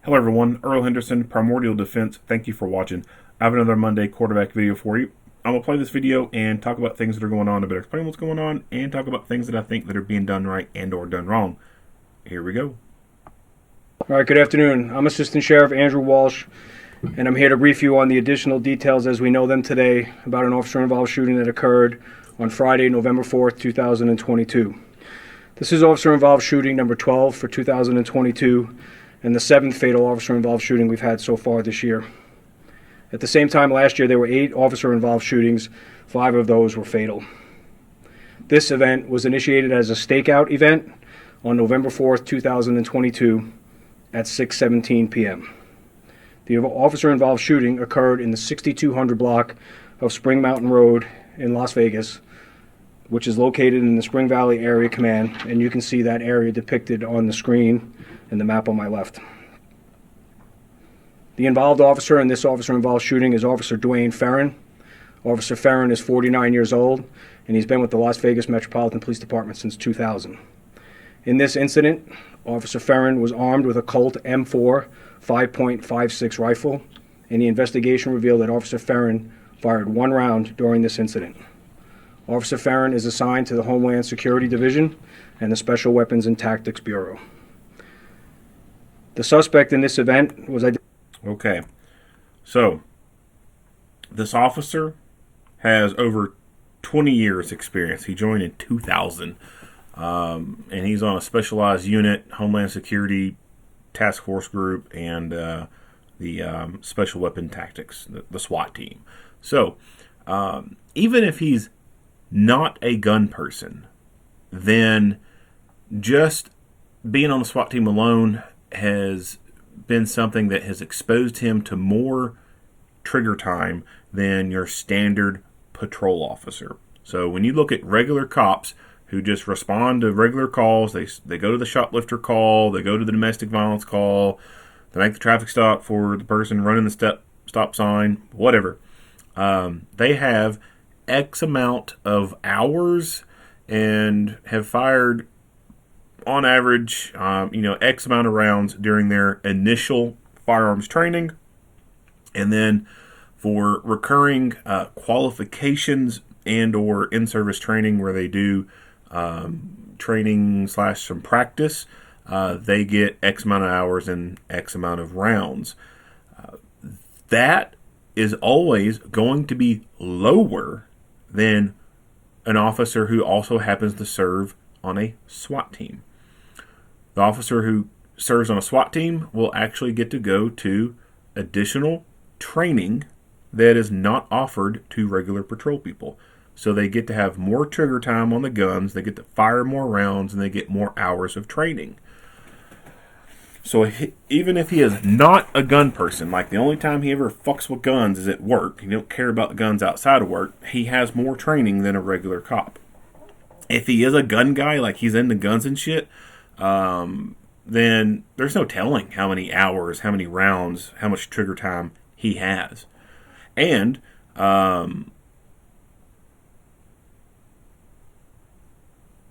Hello everyone, Earl Henderson, Primordial Defense. Thank you for watching. I have another Monday quarterback video for you. I'm going to play this video and talk about things that are going on, a bit explain what's going on, and talk about things that I think that are being done right and or done wrong. Here we go. All right, good afternoon. I'm Assistant Sheriff Andrew Walsh, and I'm here to brief you on the additional details as we know them today about an officer-involved shooting that occurred on Friday, November 4th, 2022. This is officer-involved shooting number 12 for 2022, and the 7th fatal officer-involved shooting we've had so far this year. At the same time last year, there were 8 officer-involved shootings. 5 of those were fatal. This event was initiated as a stakeout event on November 4th, 2022 at 6:17 p.m. The officer-involved shooting occurred in the 6200 block of Spring Mountain Road in Las Vegas, which is located in the Spring Valley Area Command, and you can see that area depicted on the screen and the map on my left. The involved officer in this officer-involved shooting is Officer Dwayne Ferrin. Officer Ferrin is 49 years old, and he's been with the Las Vegas Metropolitan Police Department since 2000. In this incident, Officer Ferrin was armed with a Colt M4 5.56 rifle, and the investigation revealed that Officer Ferrin fired 1 round during this incident. Officer Ferrin is assigned to the Homeland Security Division and the Special Weapons and Tactics Bureau. The suspect in this event was identified. Okay, so this officer has over 20 years experience. He joined in 2000, and he's on a specialized unit, Homeland Security Task Force Group, and the Special Weapon Tactics, the SWAT team. So even if he's not a gun person, then just being on the SWAT team alone has been something that has exposed him to more trigger time than your standard patrol officer. So when you look at regular cops who just respond to regular calls, they go to the shoplifter call, they go to the domestic violence call, they make the traffic stop for the person running the stop sign, whatever. They have X amount of hours and have fired on average, X amount of rounds during their initial firearms training. And then for recurring qualifications and or in-service training where they do training / some practice, they get X amount of hours and X amount of rounds. That is always going to be lower than an officer who also happens to serve on a SWAT team. The officer who serves on a SWAT team will actually get to go to additional training that is not offered to regular patrol people. So they get to have more trigger time on the guns, they get to fire more rounds, and they get more hours of training. So even if he is not a gun person, like the only time he ever fucks with guns is at work, he don't care about the guns outside of work, he has more training than a regular cop. If he is a gun guy, like he's into guns and shit, then there's no telling how many hours, how many rounds, how much trigger time he has. And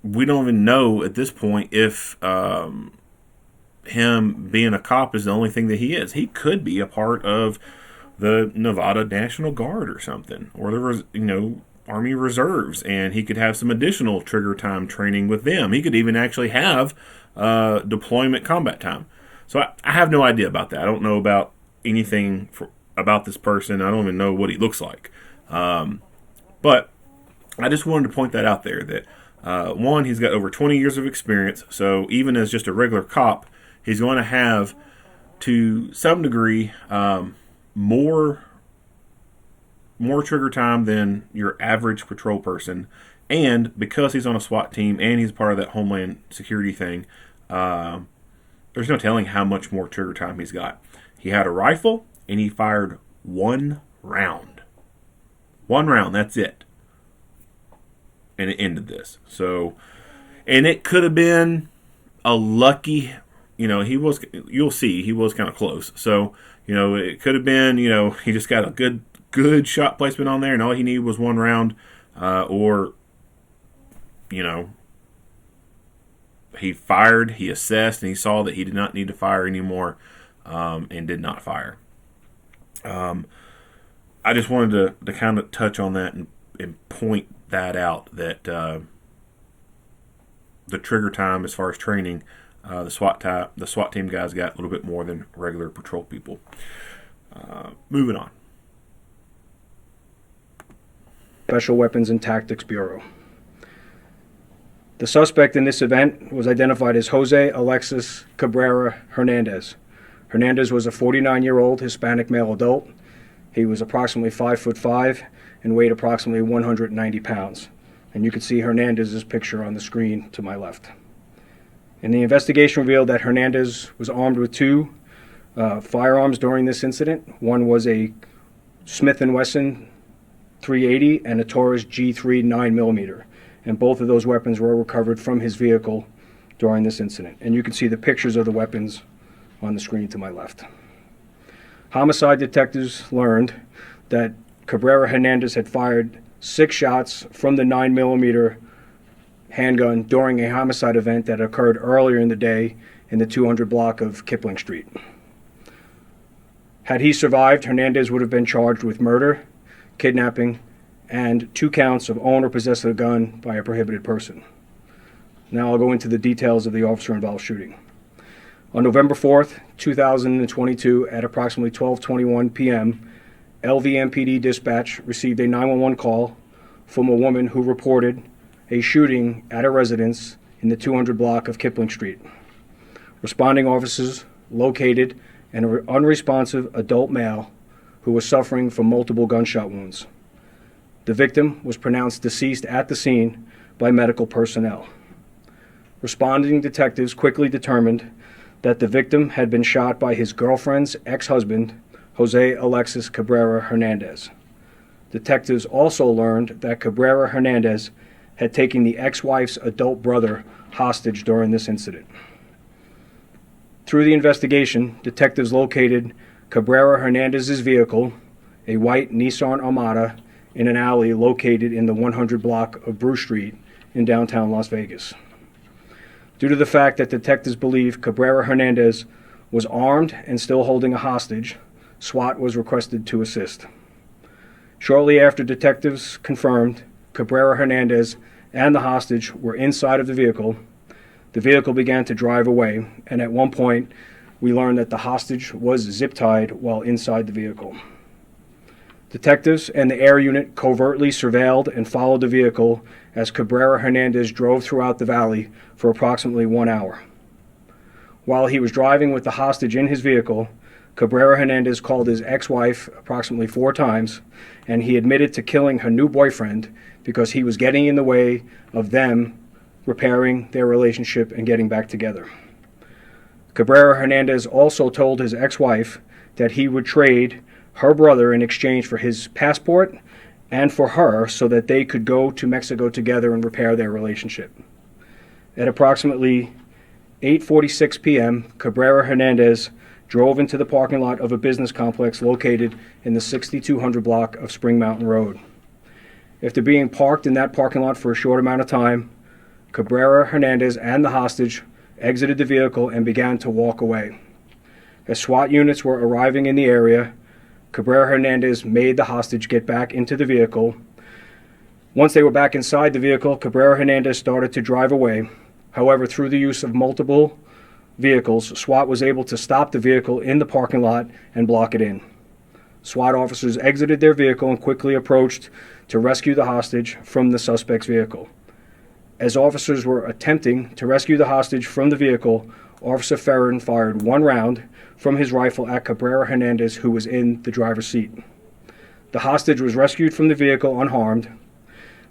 we don't even know at this point if him being a cop is the only thing that he is. He could be a part of the Nevada National Guard or something, or the Army Reserves, and he could have some additional trigger time training with them. He could even actually have deployment combat time. So I have no idea about that. I don't know about anything about this person. I don't even know what he looks like. But I just wanted to point that out there, that one, he's got over 20 years of experience, so even as just a regular cop, he's going to have, to some degree, more trigger time than your average patrol person. And because he's on a SWAT team and he's part of that Homeland Security thing, there's no telling how much more trigger time he's got. He had a rifle and he fired 1 round. 1 round, that's it. And it ended this. So, and it could have been a lucky, you'll see, he was kind of close. So, it could have been, he just got a good shot placement on there, and all he needed was 1 round, or he fired, he assessed, and he saw that he did not need to fire anymore. and did not fire. I just wanted to kind of touch on that and point that out, that the trigger time as far as training, the SWAT team guys got a little bit more than regular patrol people. Moving on. Special Weapons and Tactics Bureau. The suspect in this event was identified as Jose Alexis Cabrera Hernandez. Hernandez was a 49-year-old Hispanic male adult. He was approximately 5'5" and weighed approximately 190 pounds. And you can see Hernandez's picture on the screen to my left. And the investigation revealed that Hernandez was armed with two firearms during this incident. One was a Smith & Wesson .380 and a Taurus G3 9mm. And both of those weapons were recovered from his vehicle during this incident. And you can see the pictures of the weapons on the screen to my left. Homicide detectives learned that Cabrera Hernandez had fired 6 shots from the 9mm handgun during a homicide event that occurred earlier in the day in the 200 block of Kipling Street. Had he survived, Hernandez would have been charged with murder, kidnapping, and 2 counts of own or possess a gun by a prohibited person. Now I'll go into the details of the officer-involved shooting. On November 4th, 2022, at approximately 12:21 p.m., LVMPD dispatch received a 911 call from a woman who reported a shooting at a residence in the 200 block of Kipling Street. Responding officers located an unresponsive adult male who was suffering from multiple gunshot wounds. The victim was pronounced deceased at the scene by medical personnel. Responding detectives quickly determined that the victim had been shot by his girlfriend's ex-husband, Jose Alexis Cabrera Hernandez. Detectives also learned that Cabrera Hernandez had taken the ex-wife's adult brother hostage during this incident. Through the investigation, detectives located Cabrera Hernandez's vehicle, a white Nissan Armada, in an alley located in the 100 block of Bruce Street in downtown Las Vegas. Due to the fact that detectives believe Cabrera Hernandez was armed and still holding a hostage, SWAT was requested to assist. Shortly after detectives confirmed Cabrera Hernandez and the hostage were inside of the vehicle began to drive away, and at one point we learned that the hostage was zip-tied while inside the vehicle. Detectives and the air unit covertly surveilled and followed the vehicle as Cabrera Hernandez drove throughout the valley for approximately 1 hour. While he was driving with the hostage in his vehicle, Cabrera Hernandez called his ex-wife approximately 4 times, and he admitted to killing her new boyfriend because he was getting in the way of them repairing their relationship and getting back together. Cabrera Hernandez also told his ex-wife that he would trade her brother in exchange for his passport and for her so that they could go to Mexico together and repair their relationship. At approximately 8:46 p.m., Cabrera Hernandez drove into the parking lot of a business complex located in the 6200 block of Spring Mountain Road. After being parked in that parking lot for a short amount of time, Cabrera Hernandez and the hostage exited the vehicle and began to walk away. As SWAT units were arriving in the area, Cabrera Hernandez made the hostage get back into the vehicle. Once they were back inside the vehicle, Cabrera Hernandez started to drive away. However, through the use of multiple vehicles, SWAT was able to stop the vehicle in the parking lot and block it in. SWAT officers exited their vehicle and quickly approached to rescue the hostage from the suspect's vehicle. As officers were attempting to rescue the hostage from the vehicle, Officer Ferrin fired 1 round from his rifle at Cabrera Hernandez, who was in the driver's seat. The hostage was rescued from the vehicle unharmed,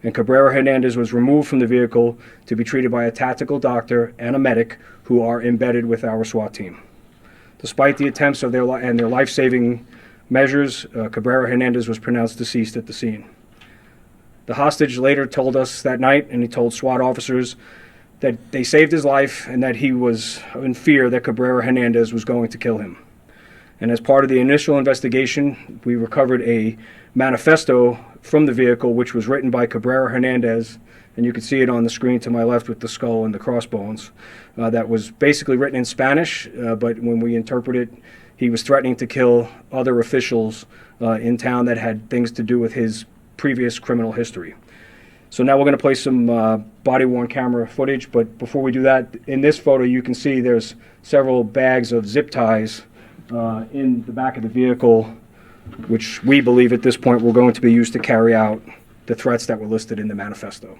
and Cabrera Hernandez was removed from the vehicle to be treated by a tactical doctor and a medic who are embedded with our SWAT team. Despite the attempts of their life-saving measures, Cabrera Hernandez was pronounced deceased at the scene. The hostage later told us that night, and he told SWAT officers, that they saved his life and that he was in fear that Cabrera Hernandez was going to kill him. And as part of the initial investigation, we recovered a manifesto from the vehicle, which was written by Cabrera Hernandez and you can see it on the screen to my left with the skull and the crossbones. That was basically written in Spanish, but when we interpret it, he was threatening to kill other officials in town that had things to do with his previous criminal history. So now we're going to play some body-worn camera footage, but before we do that, in this photo you can see there's several bags of zip ties in the back of the vehicle, which we believe at this point were going to be used to carry out the threats that were listed in the manifesto.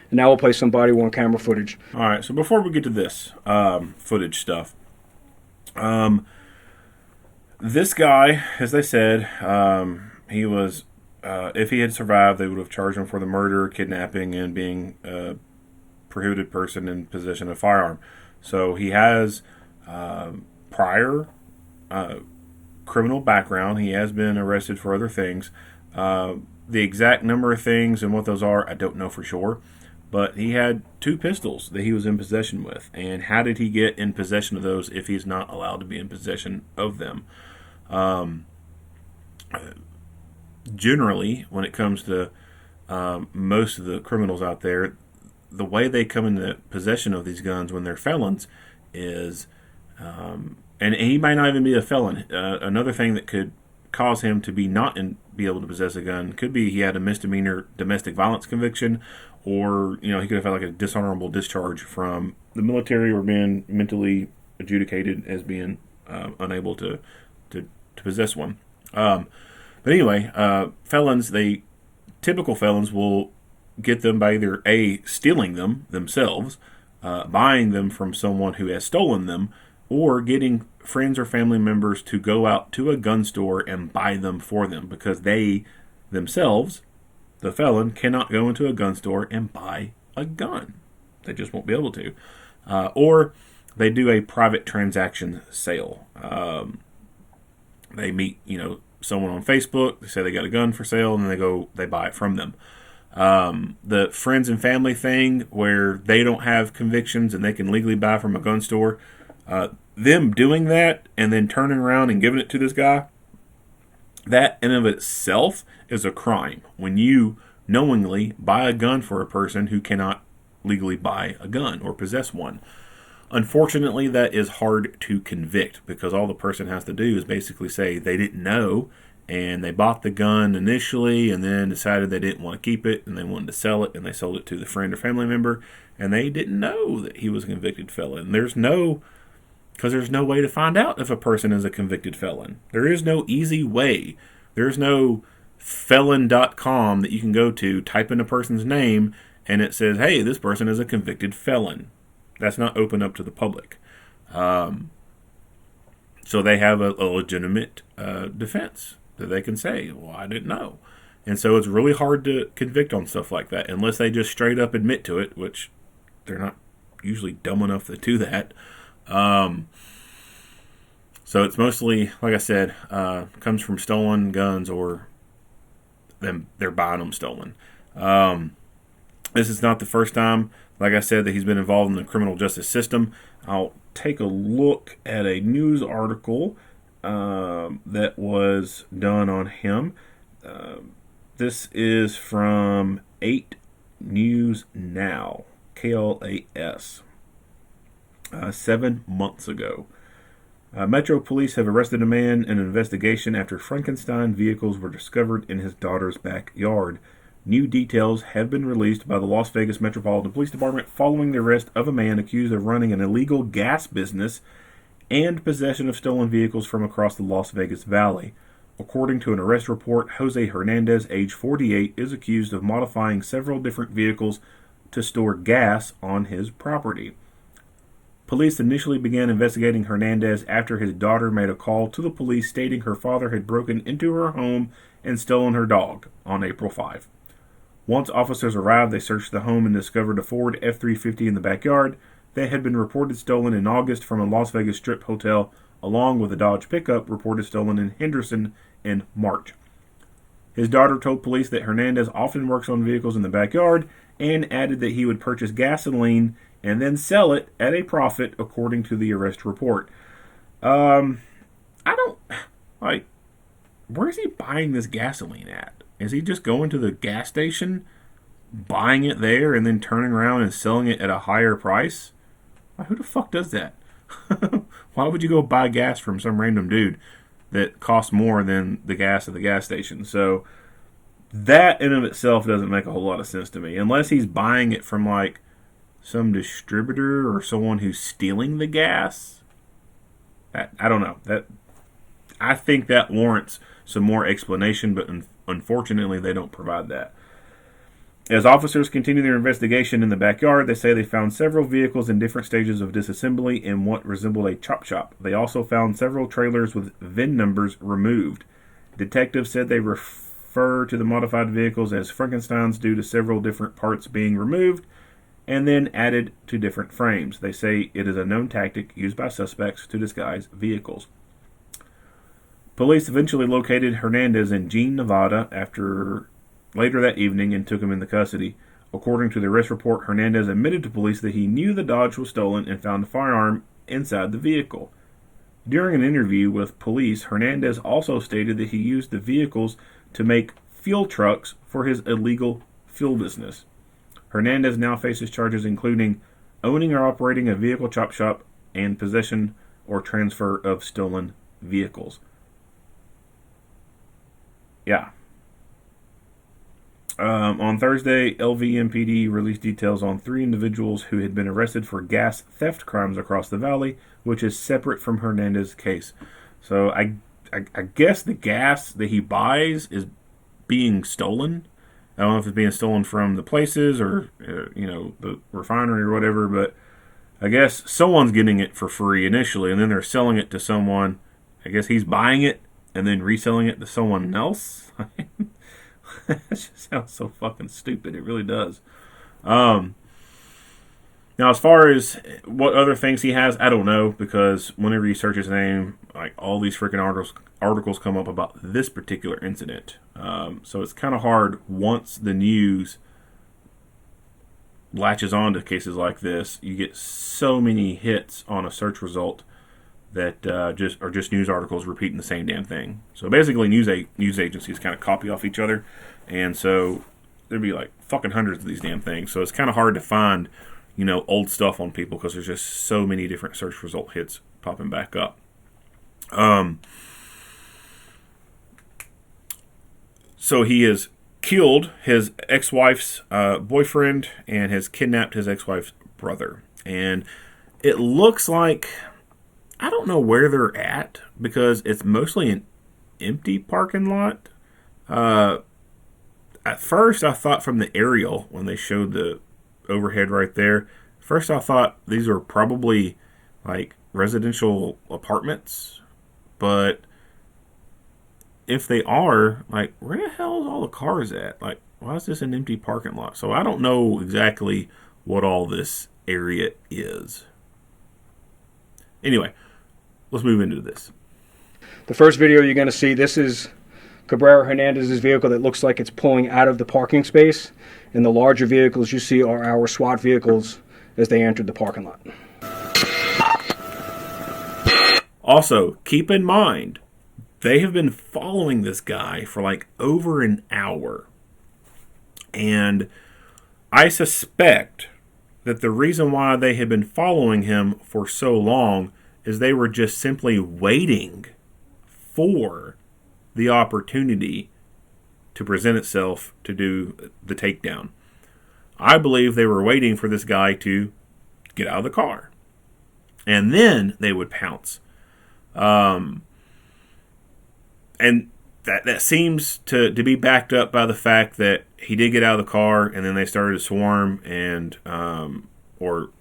And now we'll play some body-worn camera footage. All right, so before we get to this footage stuff, this guy, as they said, he was, if he had survived, they would have charged him for the murder, kidnapping, and being a prohibited person in possession of a firearm. So he has prior criminal background. He has been arrested for other things. The exact number of things and what those are, I don't know for sure. But he had 2 pistols that he was in possession with. And how did he get in possession of those if he's not allowed to be in possession of them? Generally, when it comes to most of the criminals out there, the way they come into possession of these guns when they're felons is, and he might not even be a felon. Another thing that could cause him to be not be able to possess a gun could be he had a misdemeanor domestic violence conviction, or he could have had like a dishonorable discharge from the military, or been mentally adjudicated as being unable to possess one. But anyway, felons, typical felons will get them by either A, stealing them themselves, buying them from someone who has stolen them, or getting friends or family members to go out to a gun store and buy them for them, because they themselves, the felon, cannot go into a gun store and buy a gun. They just won't be able to. Or they do a private transaction sale. They meet, someone on Facebook. They say they got a gun for sale, and then they buy it from them. The friends and family thing, where they don't have convictions and they can legally buy from a gun store, them doing that and then turning around and giving it to this guy, that in of itself is a crime. When you knowingly buy a gun for a person who cannot legally buy a gun or possess one. Unfortunately, that is hard to convict, because all the person has to do is basically say they didn't know, and they bought the gun initially and then decided they didn't want to keep it and they wanted to sell it, and they sold it to the friend or family member, and they didn't know that he was a convicted felon. There's no way to find out if a person is a convicted felon. There is no easy way. There's no felon.com that you can go to, type in a person's name, and it says, hey, this person is a convicted felon. That's not open up to the public. So they have a legitimate defense that they can say, well, I didn't know. And so it's really hard to convict on stuff like that, unless they just straight up admit to it, which they're not usually dumb enough to do that. So it's mostly, like I said, comes from stolen guns, or they're buying them stolen. This is not the first time, like I said, that he's been involved in the criminal justice system. I'll take a look at a news article that was done on him. This is from 8 News Now, KLAS, 7 months ago. Metro police have arrested a man in an investigation after Frankenstein vehicles were discovered in his daughter's backyard. New details have been released by the Las Vegas Metropolitan Police Department following the arrest of a man accused of running an illegal gas business and possession of stolen vehicles from across the Las Vegas Valley. According to an arrest report, Jose Hernandez, age 48, is accused of modifying several different vehicles to store gas on his property. Police initially began investigating Hernandez after his daughter made a call to the police stating her father had broken into her home and stolen her dog on April 5. Once officers arrived, they searched the home and discovered a Ford F-350 in the backyard that had been reported stolen in August from a Las Vegas Strip hotel, along with a Dodge pickup reported stolen in Henderson in March. His daughter told police that Hernandez often works on vehicles in the backyard, and added that he would purchase gasoline and then sell it at a profit, according to the arrest report. Where's he buying this gasoline at? Is he just going to the gas station buying it there and then turning around and selling it at a higher price. Who the fuck does that? Why would you go buy gas from some random dude that costs more than the gas at the gas station? So that in of itself doesn't make a whole lot of sense to me, unless he's buying it from like some distributor or someone who's stealing the gas. I don't know. That I think that warrants some more explanation, but unfortunately they don't provide that. As officers continue their investigation in the backyard, they say they found several vehicles in different stages of disassembly in what resembled a chop shop. They also found several trailers with VIN numbers removed. Detectives said they refer to the modified vehicles as Frankensteins due to several different parts being removed and then added to different frames. They say it is a known tactic used by suspects to disguise vehicles. Police eventually located Hernandez in Jean, Nevada later that evening and took him into custody. According to the arrest report, Hernandez admitted to police that he knew the Dodge was stolen and found a firearm inside the vehicle. During an interview with police, Hernandez also stated that he used the vehicles to make fuel trucks for his illegal fuel business. Hernandez now faces charges including owning or operating a vehicle chop shop and possession or transfer of stolen vehicles. Yeah. On Thursday, LVMPD released details on 3 individuals who had been arrested for gas theft crimes across the valley, which is separate from Hernandez's case. So I guess the gas that he buys is being stolen. I don't know if it's being stolen from the places or the refinery or whatever, but I guess someone's getting it for free initially, and then they're selling it to someone. I guess he's buying it and then reselling it to someone else. That just sounds so fucking stupid. It really does. Now, as far as what other things he has, I don't know, because whenever you search his name, like all these freaking articles come up about this particular incident. So it's kind of hard once the news latches on to cases like this. You get so many hits on a search result that just news articles repeating the same damn thing. So basically, news agencies kind of copy off each other, and so there'd be like fucking hundreds of these damn things. So it's kind of hard to find, old stuff on people because there's just so many different search result hits popping back up. So he has killed his ex-wife's boyfriend and has kidnapped his ex-wife's brother, and it looks like, I don't know where they're at because it's mostly an empty parking lot. At first, I thought from the aerial, when they showed the overhead right there, first I thought these were probably like residential apartments. But if they are, like, where the hell is all the cars at? Like, why is this an empty parking lot? So I don't know exactly what all this area is. Anyway, let's move into this. The first video you're going to see, this is Cabrera Hernandez's vehicle that looks like it's pulling out of the parking space. And the larger vehicles you see are our SWAT vehicles as they entered the parking lot. Also, keep in mind, they have been following this guy for like over an hour. And I suspect that the reason why they had been following him for so long is they were just simply waiting for the opportunity to present itself to do the takedown. I believe they were waiting for this guy to get out of the car, and then they would pounce. And that seems to be backed up by the fact that he did get out of the car, and then they started to swarm, and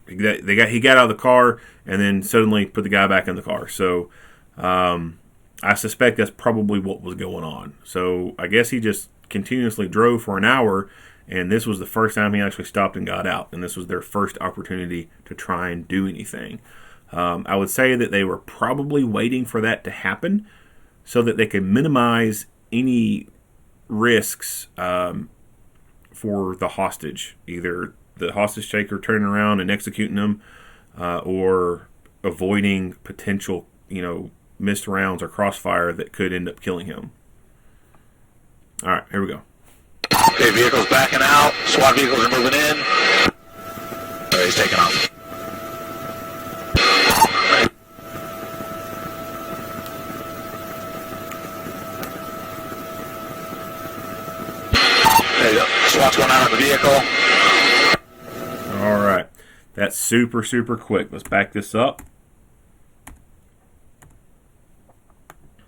he got out of the car, and then suddenly put the guy back in the car. So I suspect that's probably what was going on. So I guess he just continuously drove for an hour, and this was the first time he actually stopped and got out, and this was their first opportunity to try and do anything. I would say that they were probably waiting for that to happen so that they could minimize any risks for the hostage, either the hostage taker turning around and executing them, or avoiding potential, missed rounds or crossfire that could end up killing him. All right, here we go. Okay, vehicle's backing out. SWAT vehicles are moving in. Okay, he's taking off. There you go. SWAT's going out of the vehicle. All right. That's super, super quick. Let's back this up.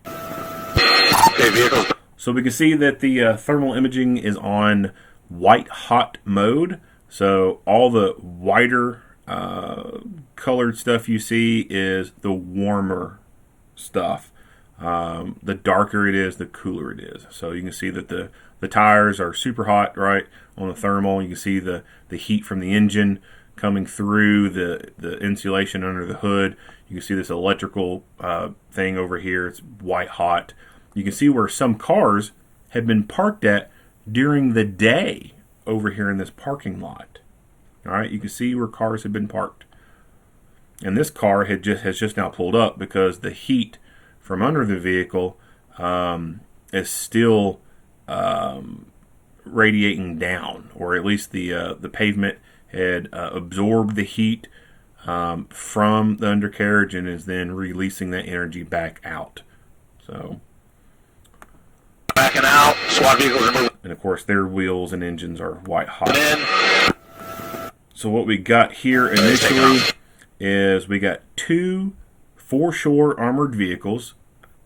Okay, vehicles. So we can see that the thermal imaging is on white hot mode. So all the whiter colored stuff you see is the warmer stuff. The darker it is, the cooler it is. So you can see that the tires are super hot, right, on the thermal. You can see the heat from the engine coming through the insulation under the hood. You can see this electrical thing over here. It's white hot. You can see where some cars have been parked at during the day over here in this parking lot. All right, you can see where cars have been parked. And this car has just now pulled up because the heat from under the vehicle is still radiating down, or at least the pavement had absorbed the heat from the undercarriage and is then releasing that energy back out. So, Backing out. SWAT vehicles are moving and of course their wheels and engines are white hot. in. So what we got here initially is we got 2 foreshore armored vehicles.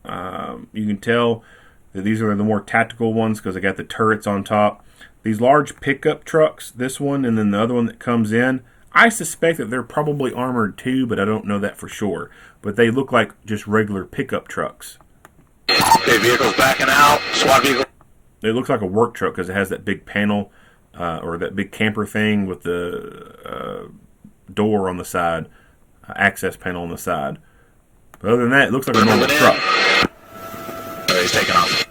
You can tell that these are the more tactical ones because they got the turrets on top. These large pickup trucks, this one and then the other one that comes in, I suspect that they're probably armored too, but I don't know that for sure. But they look like just regular pickup trucks. Okay, vehicles backing out. SWAT vehicle. It looks like a work truck because it has that big panel or that big camper thing with the door on the side, access panel on the side. But other than that, it looks like a normal truck. Okay, he's taking off.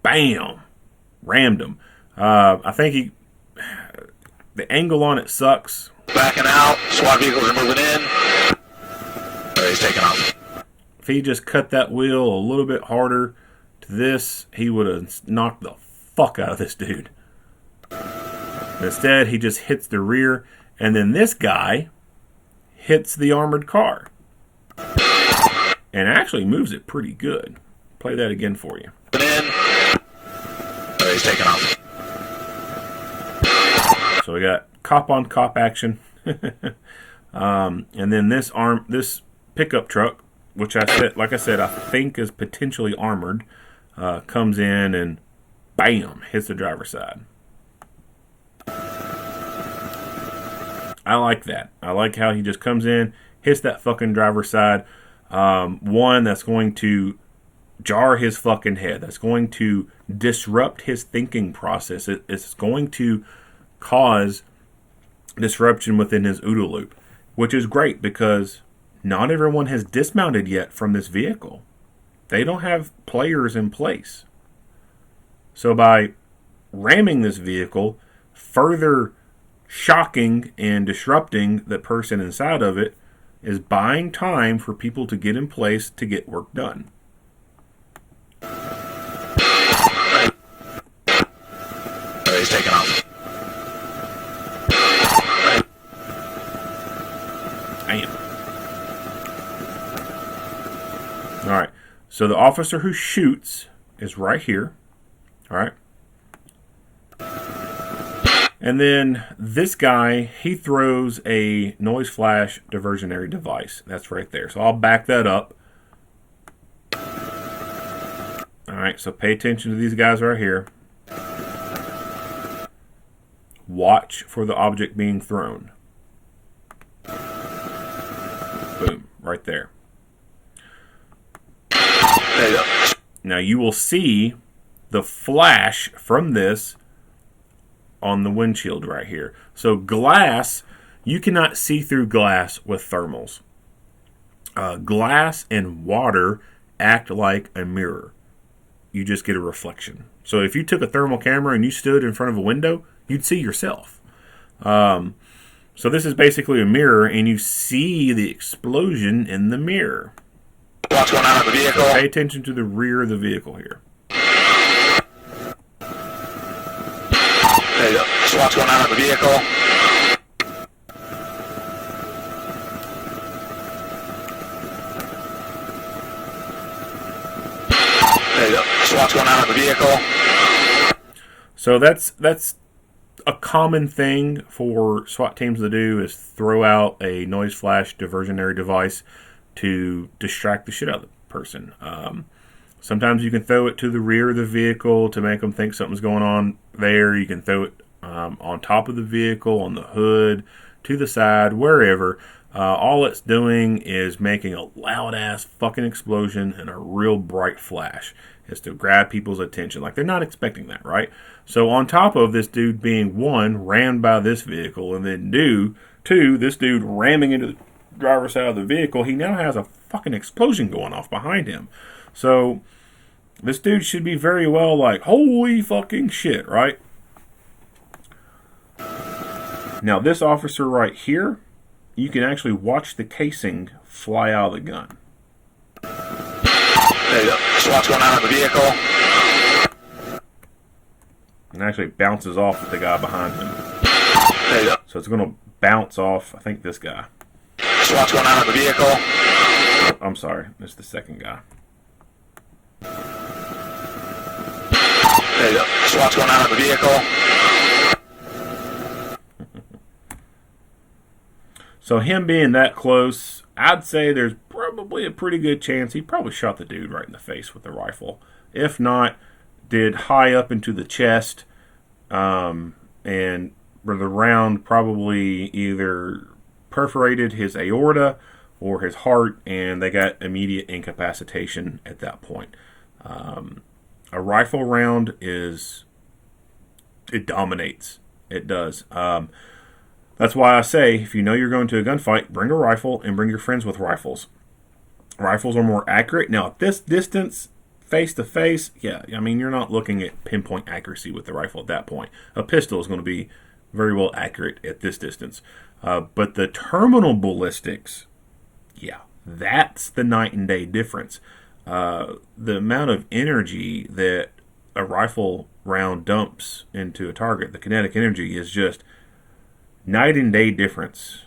Bam! Rammed him. I think the angle on it sucks. Backing out. SWAT vehicles are moving in. Okay, he's taking off. If he just cut that wheel a little bit harder to this, he would have knocked the fuck out of this dude. Instead, he just hits the rear, and then this guy hits the armored car. And actually moves it pretty good. Play that again for you. In. Okay, he's taking off. So we got cop on cop action. And then this pickup truck, which like I said, I think is potentially armored, comes in and bam, hits the driver's side. I like that. I like how he just comes in, hits that fucking driver's side. One, that's going to jar his fucking head. That's going to disrupt his thinking process. It's going to cause disruption within his OODA loop, which is great because not everyone has dismounted yet from this vehicle. They don't have players in place. So by ramming this vehicle, further shocking and disrupting the person inside of it is buying time for people to get in place to get work done. He's taking off. Damn. All right. So the officer who shoots is right here. All right. And then this guy, he throws a noise flash diversionary device. That's right there. So I'll back that up. All right. So pay attention to these guys right here. Watch for the object being thrown. Boom. Right there. There you go. Now you will see the flash from this on the windshield right here. So glass, you cannot see through glass with thermals. Glass and water act like a mirror. You just get a reflection. So if you took a thermal camera and you stood in front of a window, you'd see yourself. So this is basically a mirror, and you see the explosion in the mirror. What's going on with the vehicle? So pay attention to the rear of the vehicle here. SWAT's going out of the vehicle. There you go. SWAT's going out of the vehicle. So that's a common thing for SWAT teams to do, is throw out a noise flash diversionary device to distract the shit out of the person. Sometimes you can throw it to the rear of the vehicle to make them think something's going on there. You can throw it on top of the vehicle, on the hood, to the side, wherever. All it's doing is making a loud-ass fucking explosion and a real bright flash. It's to grab people's attention. Like, they're not expecting that, right? So on top of this dude being, one, rammed by this vehicle, and then two, this dude ramming into the driver's side of the vehicle, he now has a fucking explosion going off behind him. So this dude should be very well like, holy fucking shit, right? Now this officer right here, you can actually watch the casing fly out of the gun. There you go. SWAT's going out of the vehicle. And actually bounces off the guy behind him. There you go. So it's going to bounce off, I think, this guy. SWAT's going out of the vehicle. Oh, I'm sorry, it's the second guy. There you go. SWAT's going out of the vehicle. So him being that close, I'd say there's probably a pretty good chance he probably shot the dude right in the face with the rifle. If not, did high up into the chest, and the round probably either perforated his aorta or his heart, and they got immediate incapacitation at that point. A rifle round it dominates. It does. That's why I say, if you know you're going to a gunfight, bring a rifle and bring your friends with rifles. Rifles are more accurate. Now, at this distance, face to face, yeah, I mean, you're not looking at pinpoint accuracy with the rifle at that point. A pistol is going to be very well accurate at this distance. But the terminal ballistics, yeah, that's the night and day difference. The amount of energy that a rifle round dumps into a target, the kinetic energy, is just night and day difference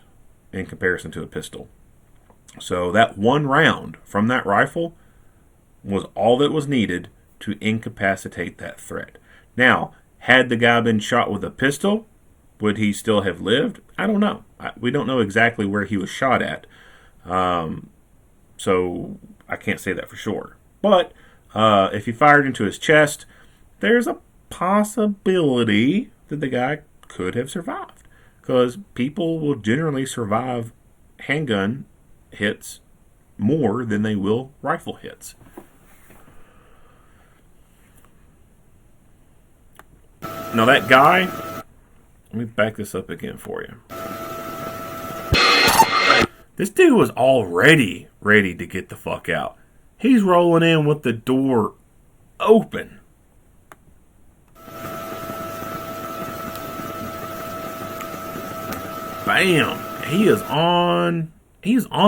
in comparison to a pistol. So that one round from that rifle was all that was needed to incapacitate that threat. Now, had the guy been shot with a pistol, would he still have lived? I don't know. We don't know exactly where he was shot at. So I can't say that for sure. But if he fired into his chest, there's a possibility that the guy could have survived. Because people will generally survive handgun hits more than they will rifle hits. Now that guy, let me back this up again for you. This dude was already ready to get the fuck out. He's rolling in with the door open. Bam! He is on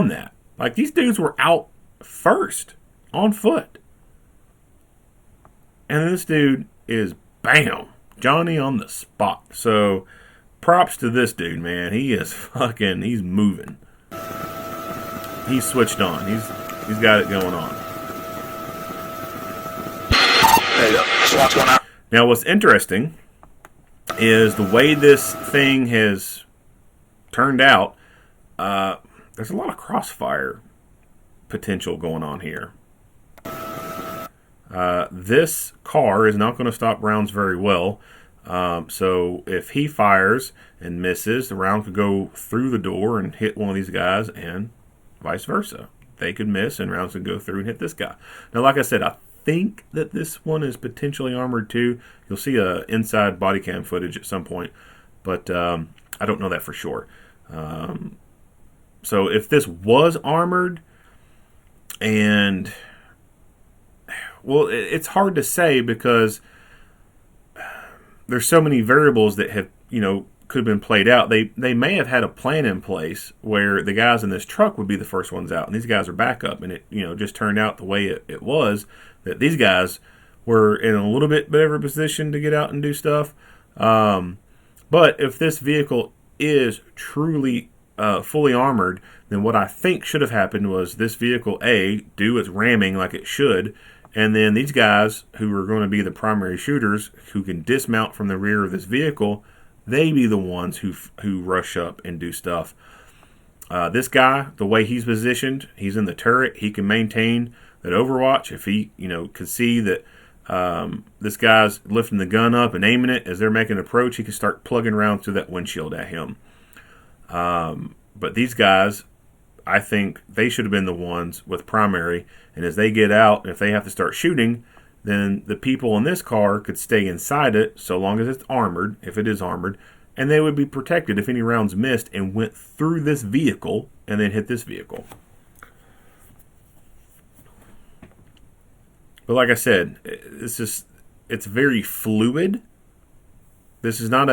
that. Like, these dudes were out first on foot. And this dude is bam! Johnny on the spot. So props to this dude, man. He's moving. He's switched on. He's got it going on. There you go. SWAT's going out. Now, what's interesting is the way this thing has turned out. There's a lot of crossfire potential going on here. This car is not going to stop rounds very well. So if he fires and misses, the round could go through the door and hit one of these guys, and vice versa. They could miss and rounds could go through and hit this guy. Now, like I said, I think that this one is potentially armored too. You'll see inside body cam footage at some point, but I don't know that for sure. So if this was armored, and well, it's hard to say because there's so many variables that have, could have been played out. They may have had a plan in place where the guys in this truck would be the first ones out, and these guys are backup, and it just turned out the way it was, that these guys were in a little bit better position to get out and do stuff. But if this vehicle is truly fully armored, then what I think should have happened was this vehicle, A, do its ramming like it should, and then these guys who are going to be the primary shooters who can dismount from the rear of this vehicle, they be the ones who rush up and do stuff. This guy, the way he's positioned, he's in the turret. He can maintain that overwatch. If he, can see that this guy's lifting the gun up and aiming it as they're making an approach, he can start plugging around through that windshield at him. But these guys, I think they should have been the ones with primary. And as they get out, and if they have to start shooting, then the people in this car could stay inside it so long as it's armored, if it is armored, and they would be protected if any rounds missed and went through this vehicle and then hit this vehicle. But like I said, it's very fluid. This is not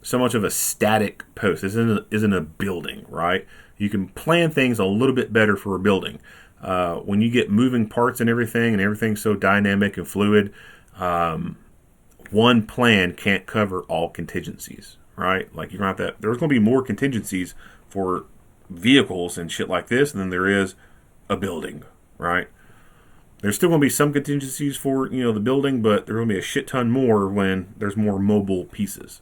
so much of a static post. This isn't a building, right? You can plan things a little bit better for a building. When you get moving parts and everything's so dynamic and fluid, one plan can't cover all contingencies, right? Like there's going to be more contingencies for vehicles and shit like this than there is a building, right? There's still going to be some contingencies for, the building, but there's going to be a shit ton more when there's more mobile pieces.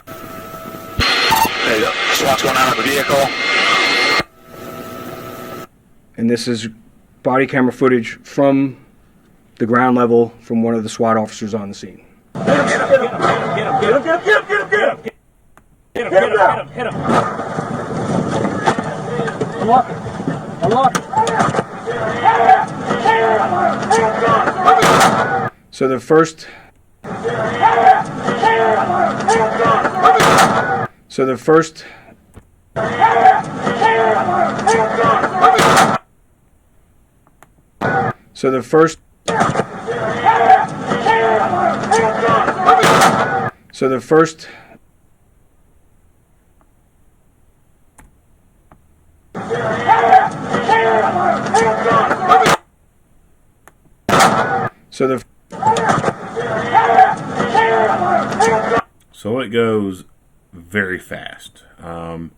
There you go. SWAT's going out of the vehicle. And this is body camera footage from the ground level from one of the SWAT officers on the scene. Hit him. Unlock it. So the first So the first So it goes very fast. I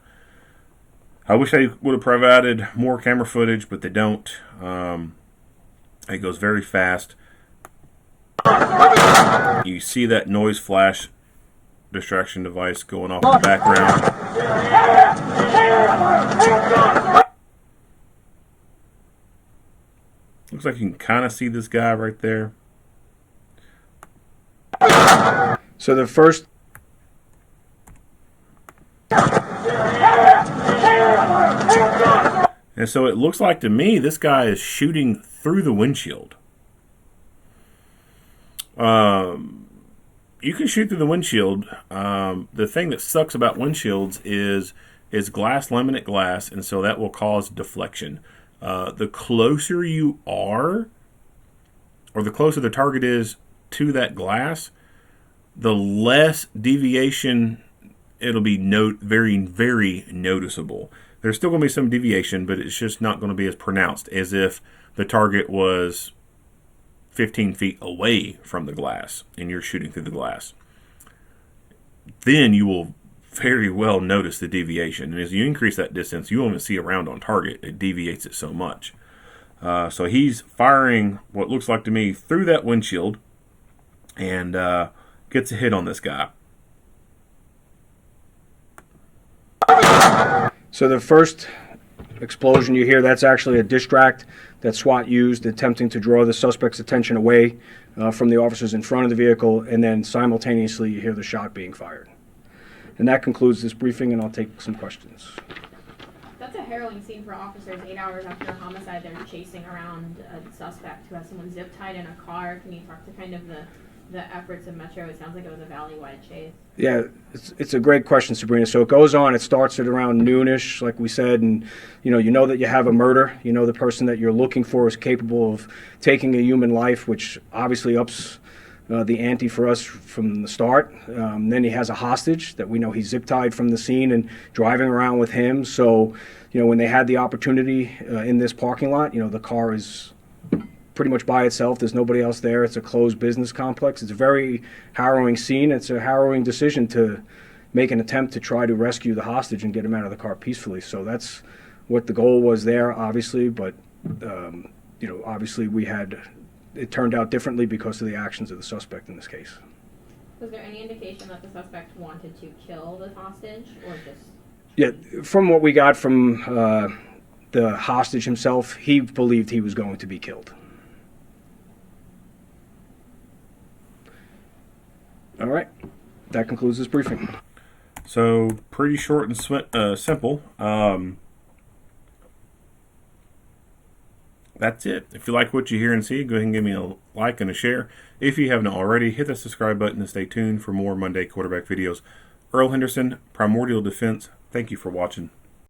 wish they would have provided more camera footage, but they don't. It goes very fast. You see that noise flash distraction device going off in the background. Looks like you can kind of see this guy right there. So the first And so it looks like to me this guy is shooting through the windshield. You can shoot through the windshield. The thing that sucks about windshields is glass laminate glass, and so that will cause deflection. The closer you are, or the closer the target is to that glass, the less deviation it'll be very, very noticeable. There's still going to be some deviation, but it's just not going to be as pronounced as if the target was 15 feet away from the glass and you're shooting through the glass. Then you will very well notice the deviation. And as you increase that distance, you won't even see a round on target. It deviates it so much. So he's firing what looks like to me through that windshield and gets a hit on this guy. So the first explosion you hear, that's actually a distract that SWAT used attempting to draw the suspect's attention away from the officers in front of the vehicle, and then simultaneously you hear the shot being fired. And that concludes this briefing, and I'll take some questions. That's a harrowing scene for officers. 8 hours after a homicide, they're chasing around a suspect who has someone zip-tied in a car. Can you talk to kind of the efforts of Metro? It sounds like it was a valley-wide chase. Yeah, it's a great question, Sabrina. So it goes on. It starts at around noonish, like we said, and you know that you have a murder. You know the person that you're looking for is capable of taking a human life, which obviously ups the ante for us from the start. Then he has a hostage that we know he's zip-tied from the scene and driving around with him. So, when they had the opportunity in this parking lot, the car is pretty much by itself. There's nobody else there. It's a closed business complex. It's a very harrowing scene. It's a harrowing decision to make an attempt to try to rescue the hostage and get him out of the car peacefully. So that's what the goal was there, obviously. But obviously it turned out differently because of the actions of the suspect in this case. Was there any indication that the suspect wanted to kill the hostage, or just? Yeah, from what we got from the hostage himself, he believed he was going to be killed. All right, that concludes this briefing. So, pretty short and simple. That's it. If you like what you hear and see, go ahead and give me a like and a share. If you haven't already, hit the subscribe button and stay tuned for more Monday quarterback videos. Earl Henderson, Primordial Defense, thank you for watching.